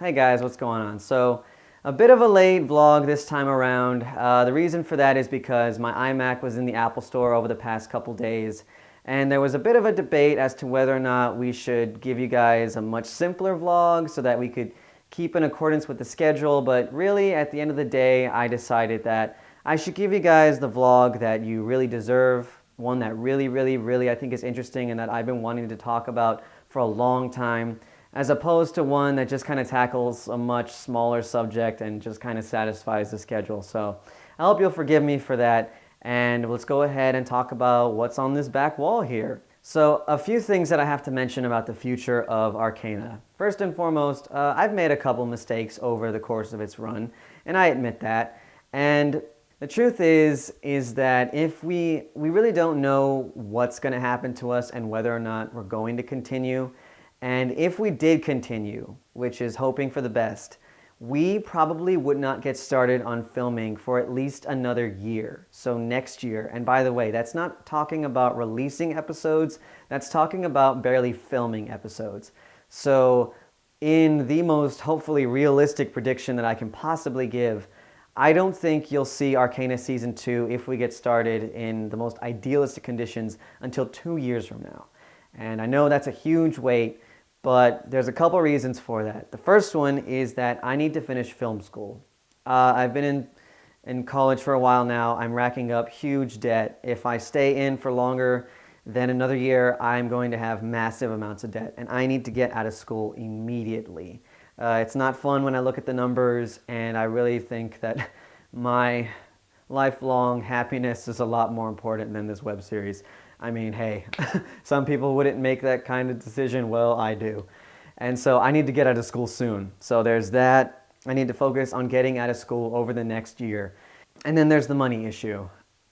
Hey guys, what's going on? So, a bit of a late vlog this time around. The reason for that is because my iMac was in the Apple Store over the past couple days, and there was a bit of a debate as to whether or not we should give you guys a much simpler vlog so that we could keep in accordance with the schedule, but really at the end of the day, I decided that I should give you guys the vlog that you really deserve, one that really I think is interesting and that I've been wanting to talk about for a long time, as opposed to one that just kind of tackles a much smaller subject and just kind of satisfies the schedule. So I hope you'll forgive me for that, and let's go ahead and talk about what's on this back wall here. So a few things that I have to mention about the future of Arcana. First and foremost, I've made a couple mistakes over the course of its run, and I admit that. And the truth is that if we really don't know what's going to happen to us and whether or not we're going to continue. And if we did continue, which is hoping for the best, we probably would not get started on filming for at least another year. So next year. And by the way, that's not talking about releasing episodes. That's talking about barely filming episodes. So in the most hopefully realistic prediction that I can possibly give, I don't think you'll see Arcana Season 2 if we get started in the most idealistic conditions until 2 years from now. And I know that's a huge wait, but there's a couple reasons for that. The first one is that I need to finish film school. I've been in college for a while now. I'm racking up huge debt. If I stay in for longer than another year, I'm going to have massive amounts of debt, and I need to get out of school immediately. It's not fun when I look at the numbers, and I really think that my lifelong happiness is a lot more important than this web series. I mean, hey, some people wouldn't make that kind of decision. Well, I do. And so I need to get out of school soon. So there's that. I need to focus on getting out of school over the next year. And then there's the money issue.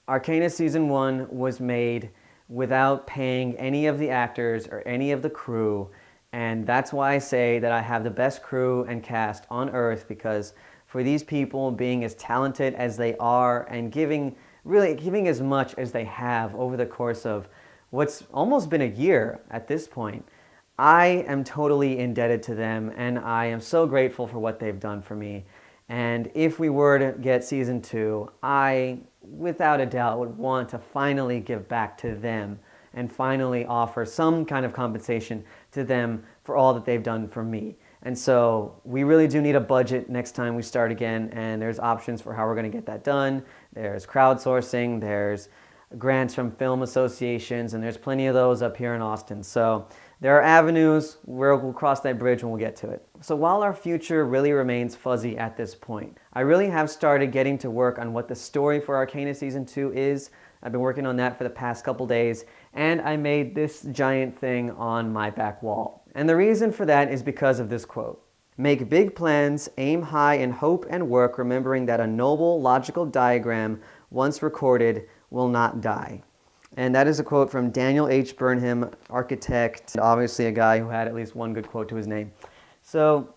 Arcana Season 1 was made without paying any of the actors or any of the crew. And that's why I say that I have the best crew and cast on earth, because for these people being as talented as they are and giving as much as they have over the course of what's almost been a year at this point, I am totally indebted to them, and I am so grateful for what they've done for me. And if we were to get Season 2, I, without a doubt, would want to finally give back to them and finally offer some kind of compensation to them for all that they've done for me. And so we really do need a budget next time we start again, and there's options for how we're going to get that done. There's crowdsourcing, there's grants from film associations, and there's plenty of those up here in Austin. So there are avenues. We'll cross that bridge when we get to it. So while our future really remains fuzzy at this point, I really have started getting to work on what the story for Arcana Season 2 is. I've been working on that for the past couple days, and I made this giant thing on my back wall. And the reason for that is because of this quote. Make big plans, aim high, and hope and work, remembering that a noble, logical diagram, once recorded, will not die. And that is a quote from Daniel H. Burnham, architect, obviously a guy who had at least one good quote to his name. So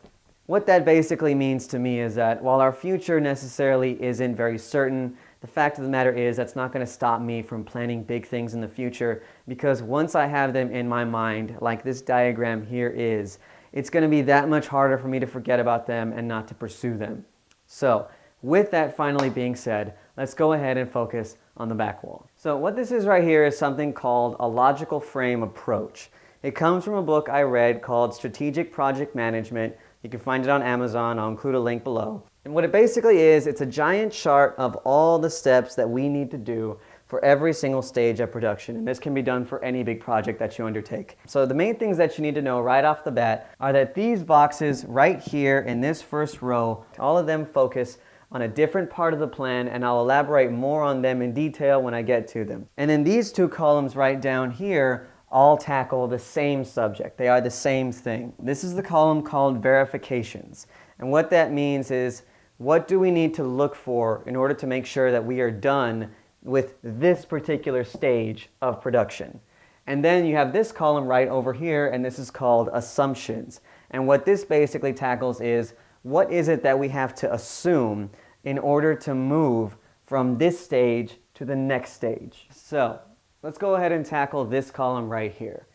what that basically means to me is that while our future necessarily isn't very certain, the fact of the matter is that's not going to stop me from planning big things in the future, because once I have them in my mind, like this diagram here is, it's going to be that much harder for me to forget about them and not to pursue them. So with that finally being said, let's go ahead and focus on the back wall. So what this is right here is something called a logical frame approach. It comes from a book I read called Strategic Project Management. You can find it on Amazon. I'll include a link below. And what it basically is, it's a giant chart of all the steps that we need to do for every single stage of production. And this can be done for any big project that you undertake. So the main things that you need to know right off the bat are that these boxes right here in this first row, all of them focus on a different part of the plan, and I'll elaborate more on them in detail when I get to them. And then these two columns right down here all tackle the same subject. They are the same thing. This is the column called verifications. And what that means is, what do we need to look for in order to make sure that we are done with this particular stage of production? And then you have this column right over here, and this is called assumptions. And what this basically tackles is, what is it that we have to assume in order to move from this stage to the next stage? So let's go ahead and tackle this column right here.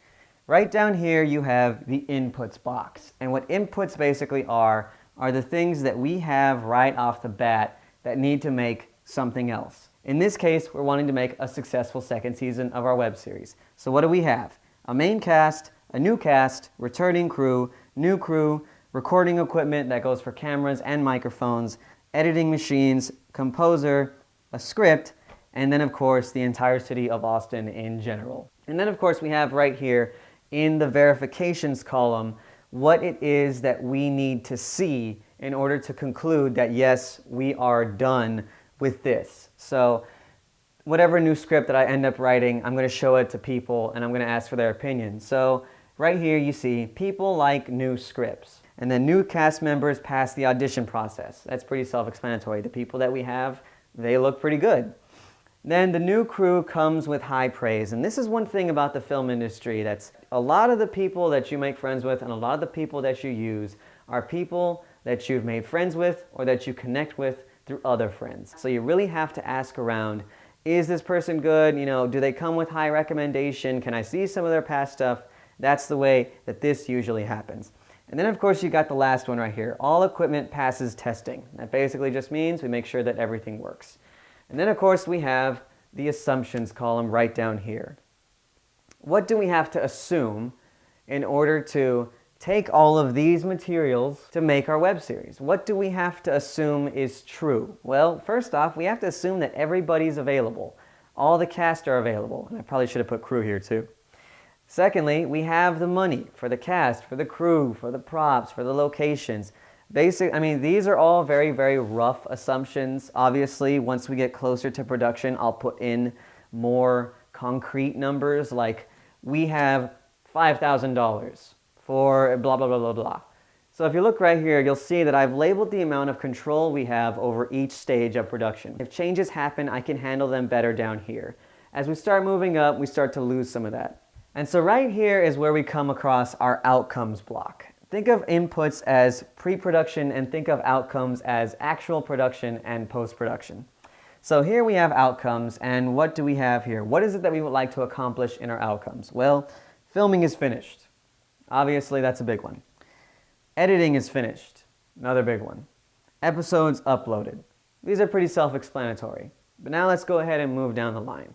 Right down here you have the inputs box. And what inputs basically are the things that we have right off the bat that need to make something else. In this case, we're wanting to make a successful second season of our web series. So what do we have? A main cast, a new cast, returning crew, new crew, recording equipment that goes for cameras and microphones, editing machines, composer, a script, and then of course the entire city of Austin in general. And then of course we have right here in the verifications column what it is that we need to see in order to conclude that yes, we are done with this. So whatever new script that I end up writing, I'm going to show it to people and I'm going to ask for their opinion. So right here you see people like new scripts. And then new cast members pass the audition process. That's pretty self-explanatory. The people that we have, they look pretty good. Then the new crew comes with high praise. And this is one thing about the film industry. That's a lot of the people that you make friends with and a lot of the people that you use are people that you've made friends with or that you connect with through other friends. So you really have to ask around, is this person good? You know, do they come with high recommendation? Can I see some of their past stuff? That's the way that this usually happens. And then of course you got the last one right here. All equipment passes testing. That basically just means we make sure that everything works. And then of course we have the assumptions column right down here. What do we have to assume in order to take all of these materials to make our web series? What do we have to assume is true? Well, first off, we have to assume that everybody's available. All the cast are available. And I probably should have put crew here too. Secondly, we have the money for the cast, for the crew, for the props, for the locations. These are all very, very rough assumptions. Obviously, once we get closer to production, I'll put in more concrete numbers like we have $5,000 for blah, blah, blah, blah, blah. So if you look right here, you'll see that I've labeled the amount of control we have over each stage of production. If changes happen, I can handle them better down here. As we start moving up, we start to lose some of that. And so right here is where we come across our outcomes block. Think of inputs as pre-production and think of outcomes as actual production and post-production. So here we have outcomes, and what do we have here? What is it that we would like to accomplish in our outcomes? Well, filming is finished. Obviously, that's a big one. Editing is finished. Another big one. Episodes uploaded. These are pretty self-explanatory. But now let's go ahead and move down the line.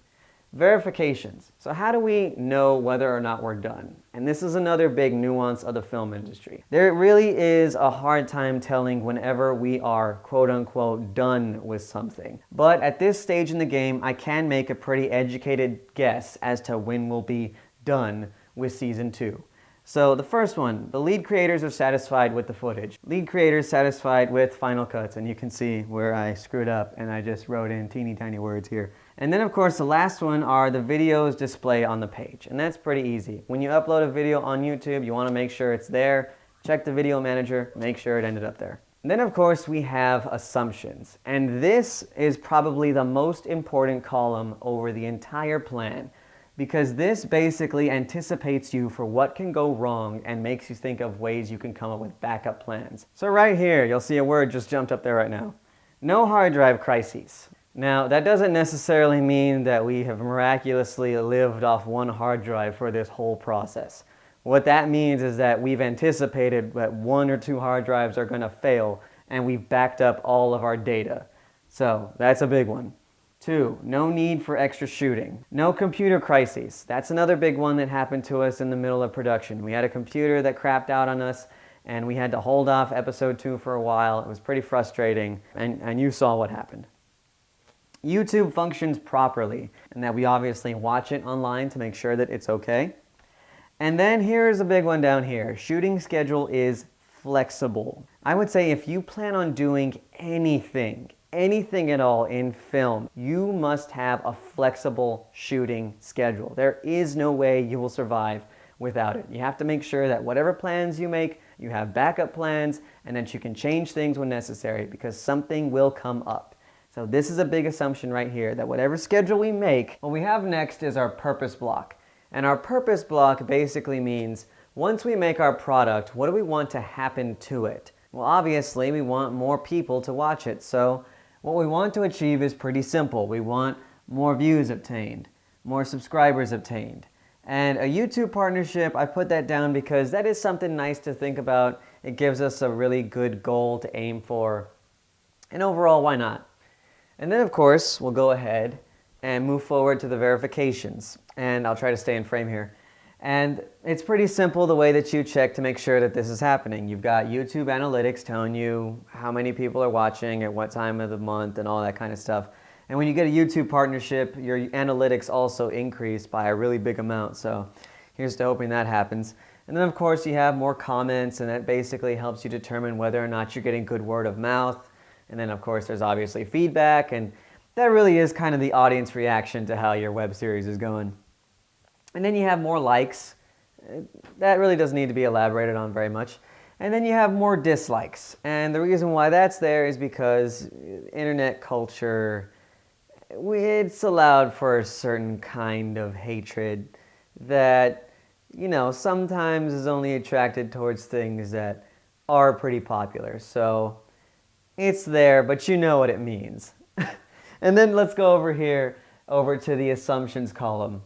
Verifications. So how do we know whether or not we're done? And this is another big nuance of the film industry. There really is a hard time telling whenever we are quote-unquote done with something. But at this stage in the game, I can make a pretty educated guess as to when we'll be done with Season 2. So the first one, the lead creators are satisfied with the footage. Lead creators satisfied with Final Cuts, and you can see where I screwed up and I just wrote in teeny tiny words here. And then of course the last one are the videos displayed on the page, and that's pretty easy. When you upload a video on YouTube, you want to make sure it's there, check the video manager, make sure it ended up there. And then of course we have assumptions, and this is probably the most important column over the entire plan, because this basically anticipates you for what can go wrong and makes you think of ways you can come up with backup plans. So right here, you'll see a word just jumped up there right now. No hard drive crises. Now, that doesn't necessarily mean that we have miraculously lived off one hard drive for this whole process. What that means is that we've anticipated that 1 or 2 hard drives are going to fail and we've backed up all of our data. So that's a big one. 2, no need for extra shooting. No computer crises. That's another big one that happened to us in the middle of production. We had a computer that crapped out on us and we had to hold off episode 2 for a while. It was pretty frustrating, and you saw what happened. YouTube functions properly, and that we obviously watch it online to make sure that it's okay. And then here's a big one down here. Shooting schedule is flexible. I would say if you plan on doing anything at all in film, you must have a flexible shooting schedule. There is no way you will survive without it. You have to make sure that whatever plans you make, you have backup plans, and that you can change things when necessary, because something will come up. So this is a big assumption right here, that whatever schedule we make, what we have next is our purpose block. And our purpose block basically means, once we make our product, what do we want to happen to it? Well, obviously, we want more people to watch it. So what we want to achieve is pretty simple. We want more views obtained, more subscribers obtained, And a YouTube partnership, I put that down because that is something nice to think about. It gives us a really good goal to aim for. And overall, why not? And then, of course, we'll go ahead and move forward to the verifications. And I'll try to stay in frame here. And it's pretty simple the way that you check to make sure that this is happening. You've got YouTube analytics telling you how many people are watching at what time of the month and all that kind of stuff. And when you get a YouTube partnership, your analytics also increase by a really big amount. So here's to hoping that happens. And then, of course, you have more comments, and that basically helps you determine whether or not you're getting good word of mouth. And then, of course, there's obviously feedback, and that really is kind of the audience reaction to how your web series is going. And then you have more likes. That really doesn't need to be elaborated on very much. And then you have more dislikes. And the reason why that's there is because internet culture, it's allowed for a certain kind of hatred that, you know, sometimes is only attracted towards things that are pretty popular. So it's there, but you know what it means. And then let's go over here, over to the assumptions column.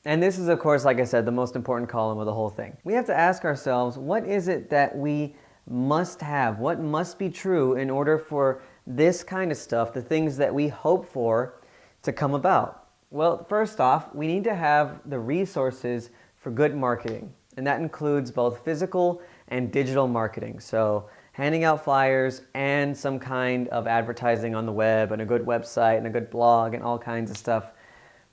And this is, of course, like I said, the most important column of the whole thing. We have to ask ourselves, what is it that we must have? What must be true in order for this kind of stuff, the things that we hope for, to come about? Well, first off, we need to have the resources for good marketing. And that includes both physical and digital marketing. So handing out flyers and some kind of advertising on the web and a good website and a good blog and all kinds of stuff.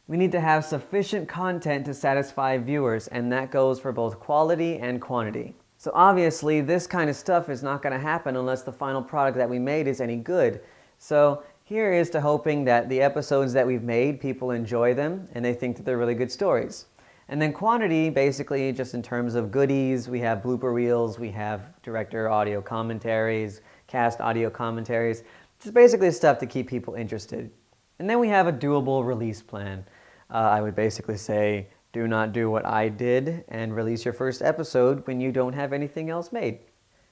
We need to have sufficient content to satisfy viewers, and that goes for both quality and quantity. So obviously, this kind of stuff is not going to happen unless the final product that we made is any good. So here is to hoping that the episodes that we've made, people enjoy them and they think that they're really good stories. And then quantity, basically just in terms of goodies, we have blooper reels, we have director audio commentaries, cast audio commentaries, just basically stuff to keep people interested. And then we have a doable release plan. I would basically say, do not do what I did and release your first episode when you don't have anything else made.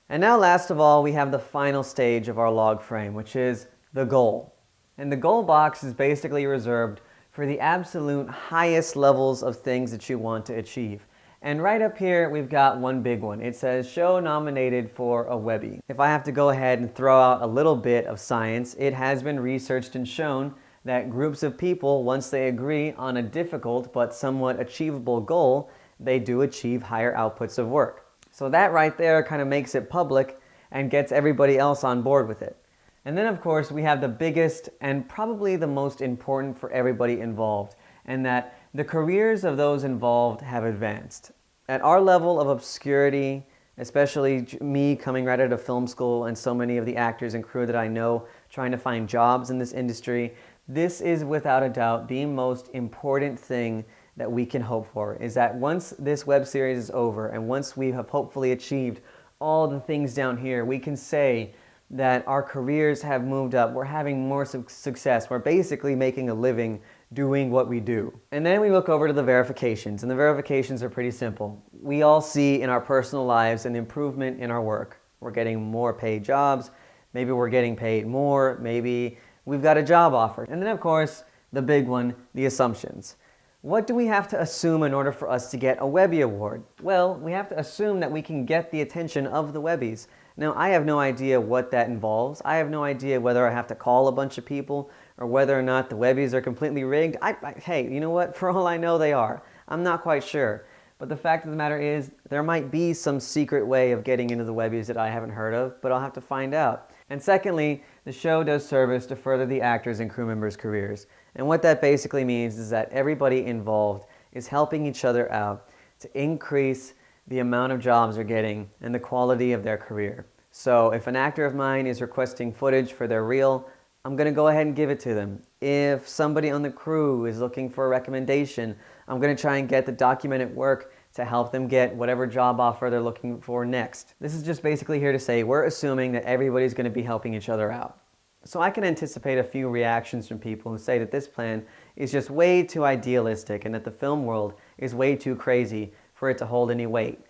And now last of all, we have the final stage of our log frame, which is the goal. And the goal box is basically reserved for the absolute highest levels of things that you want to achieve. And right up here, we've got one big one. It says show nominated for a Webby. If I have to go ahead and throw out a little bit of science, it has been researched and shown that groups of people, once they agree on a difficult but somewhat achievable goal, they do achieve higher outputs of work. So that right there kind of makes it public and gets everybody else on board with it. And then, of course, we have the biggest and probably the most important for everybody involved, and that the careers of those involved have advanced. At our level of obscurity, especially me coming right out of film school and so many of the actors and crew that I know trying to find jobs in this industry, this is without a doubt the most important thing that we can hope for, is that once this web series is over and once we have hopefully achieved all the things down here, we can say that our careers have moved up, we're having more success, we're basically making a living doing what we do. And then we look over to the verifications, and the verifications are pretty simple. We all see in our personal lives an improvement in our work. We're getting more paid jobs, maybe we're getting paid more, maybe we've got a job offer. And then, of course, the big one, the assumptions. What do we have to assume in order for us to get a Webby Award? Well, we have to assume that we can get the attention of the Webbies. Now, I have no idea what that involves. I have no idea whether I have to call a bunch of people or whether or not the Webbies are completely rigged. Hey, you know what? For all I know, they are. I'm not quite sure. But the fact of the matter is, there might be some secret way of getting into the Webbies that I haven't heard of, but I'll have to find out. And secondly, the show does service to further the actors' and crew members' careers. And what that basically means is that everybody involved is helping each other out to increase the amount of jobs they're getting and the quality of their career. So if an actor of mine is requesting footage for their reel, I'm going to go ahead and give it to them. If somebody on the crew is looking for a recommendation, I'm going to try and get the documented work to help them get whatever job offer they're looking for next. This is just basically here to say we're assuming that everybody's going to be helping each other out. So I can anticipate a few reactions from people who say that this plan is just way too idealistic and that the film world is way too crazy for it to hold any weight.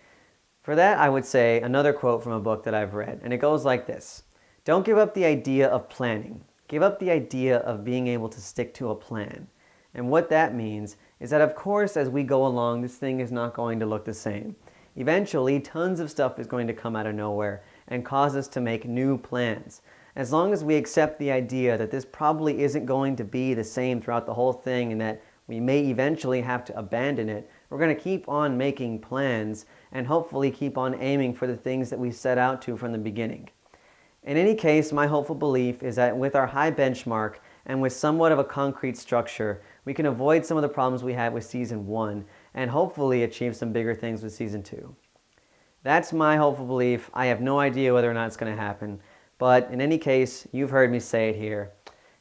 For that, I would say another quote from a book that I've read, and it goes like this: "Don't give up the idea of planning. Give up the idea of being able to stick to a plan." And what that means is that of course as we go along, this thing is not going to look the same. Eventually, tons of stuff is going to come out of nowhere and cause us to make new plans. As long as we accept the idea that this probably isn't going to be the same throughout the whole thing and that we may eventually have to abandon it, we're going to keep on making plans and hopefully keep on aiming for the things that we set out to from the beginning. In any case, my hopeful belief is that with our high benchmark and with somewhat of a concrete structure, we can avoid some of the problems we had with Season 1 and hopefully achieve some bigger things with Season 2. That's my hopeful belief. I have no idea whether or not it's going to happen, but in any case, you've heard me say it here.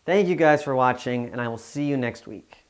Thank you guys for watching, and I will see you next week.